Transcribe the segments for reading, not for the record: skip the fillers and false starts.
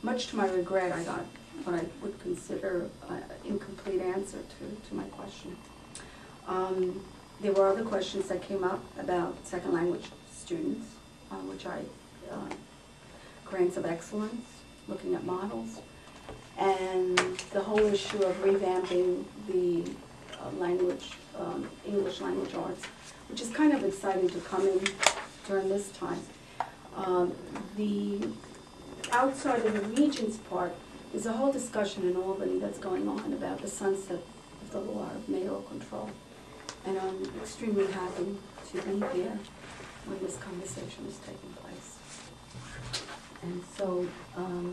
much to my regret, I got what I would consider an incomplete answer to my question. There were other questions that came up about second language students, which I, grants of excellence, looking at models, and the whole issue of revamping the language, English language arts, which is kind of exciting to come in during this time. The outside of the Regents part, there's a whole discussion in Albany that's going on about the sunset of the law of mayoral control. And I'm extremely happy to be there when this conversation is taking place. And so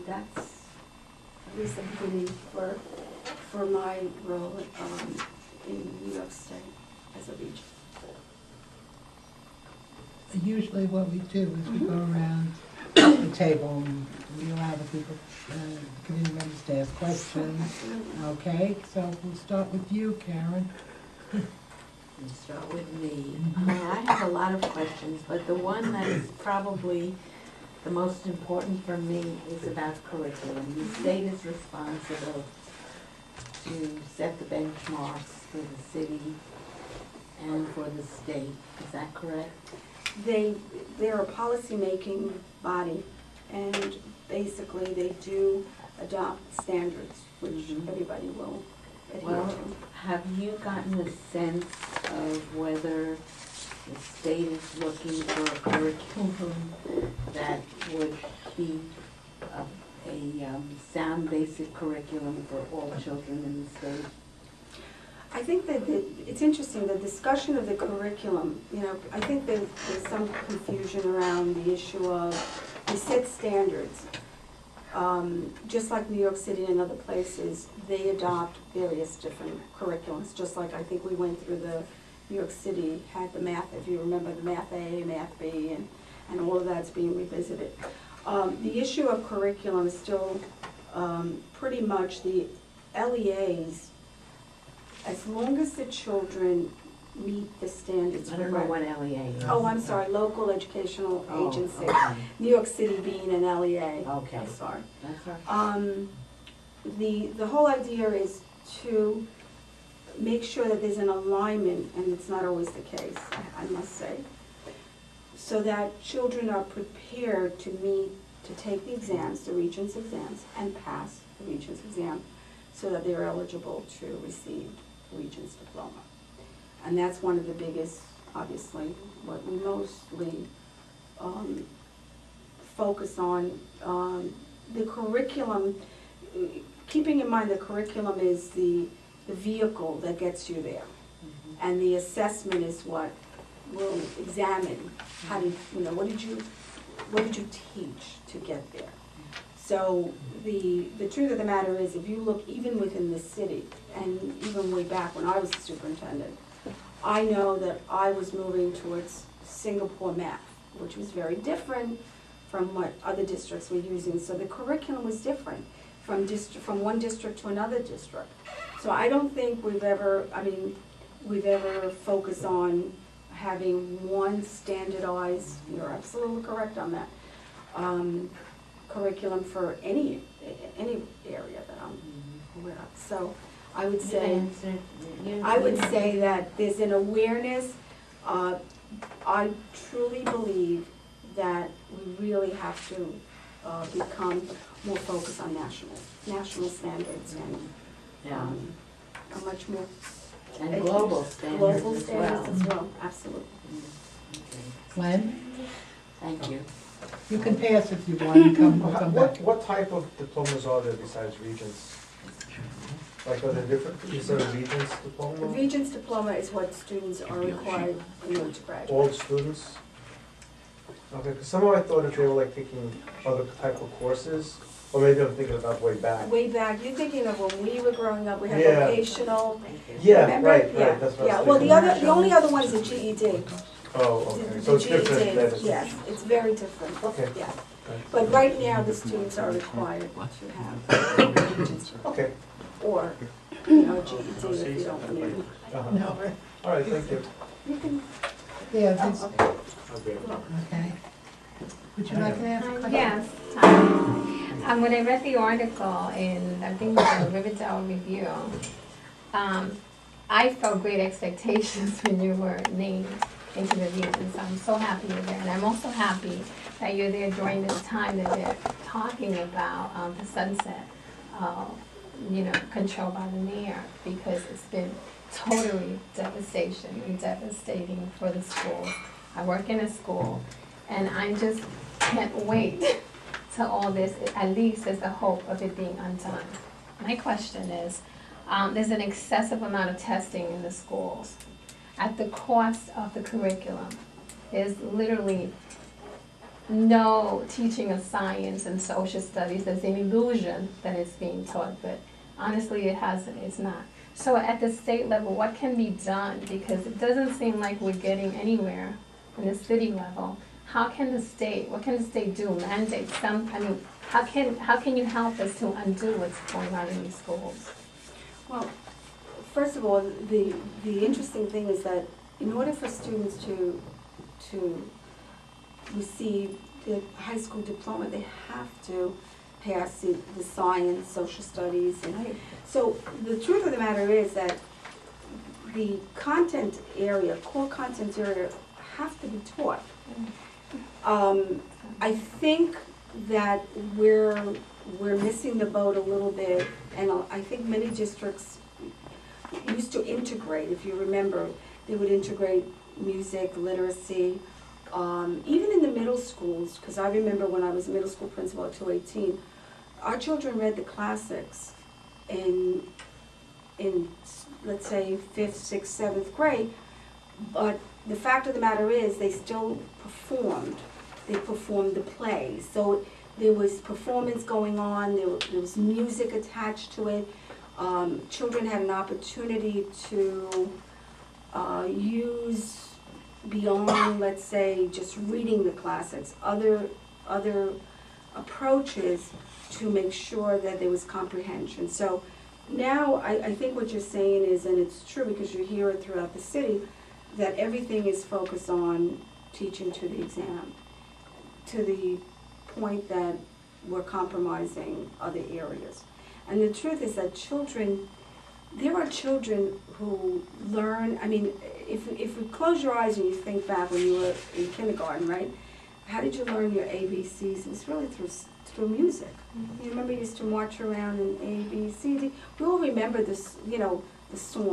that's at least a beginning for my role in New York State as a regent. Usually what we do is we go around the table and we allow the people, committee members to ask questions. Okay, so we'll start with you, Karen. And start with me. I have a lot of questions, but the one that is probably the most important for me is about curriculum. The state is responsible to set the benchmarks for the city and for the state. Is that correct? They're a policy-making body, and basically they do adopt standards, which everybody will adhere to. Have you gotten a sense of whether the state is looking for a curriculum that would be a sound basic curriculum for all children in the state? I think that it's interesting, the discussion of the curriculum, you know, I think there's some confusion around the issue of, we set standards. Just like New York City and other places, they adopt various different curriculums, just like I think we went through the New York City, had the math, if you remember, the math A, math B, and all of that's being revisited. The issue of curriculum is still pretty much the LEAs, as long as the children meet the standards. I don't know what LEA is. Oh, I'm sorry, local educational agency. Okay. New York City being an LEA. Okay. I'm sorry. That's right. The whole idea is to make sure that there's an alignment, and it's not always the case, I must say, so that children are prepared to take the exams, the Regents exams, and pass the Regents exam, so that they're eligible to receive the Regents diploma. And that's one of the biggest, obviously, what we mostly focus on. The curriculum, keeping in mind the curriculum is the vehicle that gets you there. And the assessment is what will examine how do what did you teach to get there. So the truth of the matter is, if you look even within the city, and even way back when I was the superintendent, I know that I was moving towards Singapore math, which was very different from what other districts were using. So the curriculum was different from one district to another district. So I don't think we've ever focused on having one standardized, you're absolutely correct on that, curriculum for any area that I'm aware of. So I would say that there's an awareness. I truly believe that we really have to become more focused on national standards and a much more and global standards as well. Absolutely. Glenn? Thank you. You can pass if you want and come back. What type of diplomas are there besides Regents? Like, are there different, is there a Regents diploma? The Regents diploma is what students are required in order to graduate. All students? Okay, because somehow I thought if they were like taking other type of courses, or maybe I'm thinking about way back. Way back, you're thinking of when we were growing up, we had Yeah. vocational. Yeah, Remember? right, Yeah. that's what I Yeah, was well, thinking. the only other one is the GED. Oh, okay, so it's different than it's. Yes, it's very different. Okay. Yeah, Okay. but right now, the students are required to have Regents Okay. or, GED if you don't need it. No. All right, thank you. You can, Yeah, this, okay. Okay. okay. Would you like to ask a question? Yes. When I read the article in, I think the Riverdale Review, I felt great expectations when you were named into the Regents. I'm so happy you're there, and I'm also happy that you're there during this time that they're talking about the sunset, control by the mayor, because it's been totally devastating for the schools. I work in a school, and I just can't wait till all this, at least there's the hope of it being undone. My question is, there's an excessive amount of testing in the schools at the cost of the curriculum. There's literally no teaching of science and social studies. There's an illusion that it's being taught, but honestly it's not. So at the state level, what can be done? Because it doesn't seem like we're getting anywhere in the city level. What can the state do? Mandate some, how can you help us to undo what's going on in these schools? Well, first of all, the interesting thing is that in order for students to receive the high school diploma, they have to pass the science, social studies, and so the truth of the matter is that the content area, core content area, have to be taught. I think that we're missing the boat a little bit, and I think many districts used to integrate. If you remember, they would integrate music, literacy, even in the middle schools, because I remember when I was a middle school principal at 218, our children read the classics in let's say 5th, 6th, 7th grade, but the fact of the matter is they still performed. They performed the plays. So there was performance going on, there was music attached to it. Children had an opportunity to use beyond, let's say, just reading the classics, other approaches to make sure that there was comprehension. So now I think what you're saying is, and it's true because you hear it throughout the city, that everything is focused on teaching to the exam, to the point that we're compromising other areas. And the truth is that there are children who learn, if we close your eyes and you think back when you were in kindergarten, right? How did you learn your ABCs? It was really through music. You remember you used to march around in A, B, C, D. We all remember this, the song.